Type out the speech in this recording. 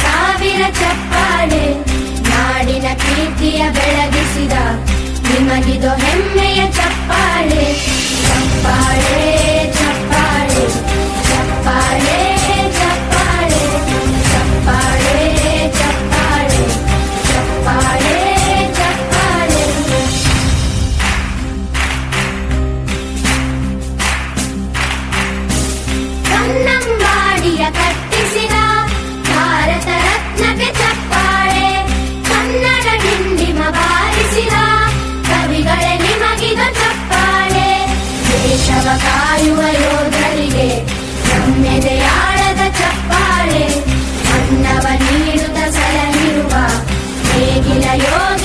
ಸಾವಿರ ಚಪ್ಪಾಳೆ ನಾಡಿನ ಕೀರ್ತಿಯ ಬೆಳಗಿಸಿದ ನಿಮಗಿದು ಹೆಮ್ಮೆಯ ಚಪ್ಪಾಳೆ ಚಪ್ಪಾಳೆ ಚಪ್ಪಾಳೆ ಚಪ್ಪಾಳೆ ಚಪ್ಪಾಳೆ ಚಪ್ಪಾಳೆ ಚಪ್ಪಾಳೆ ಚಪ್ಪಾಳೆ ಚಪ್ಪಾಳೆ ಕನ್ನಂಬಾಡಿಯ ಕಟ್ಟಿಸಿದ ಭಾರತ ರತ್ನಕ್ಕೆ ಚಪ್ಪಾಳೆ ಕನ್ನಡ ಡಿಂಡಿಮ ಬಾರಿಸಿದ ಕವಿಗಳೇ ನಿಮಗಿದು ಚಪ್ಪಾಳೆ ದೇಶವ ಕಾಯುವ ಯೋಧರಿಗೆ ನಮ್ಮೆದೆಯಾಳದ ಚಪ್ಪಾಳೆ ಅನ್ನವ ನೀಡುತ್ತ ಸಲಹಿರುವ ನೇಗಿಲ ಯೋಗಿ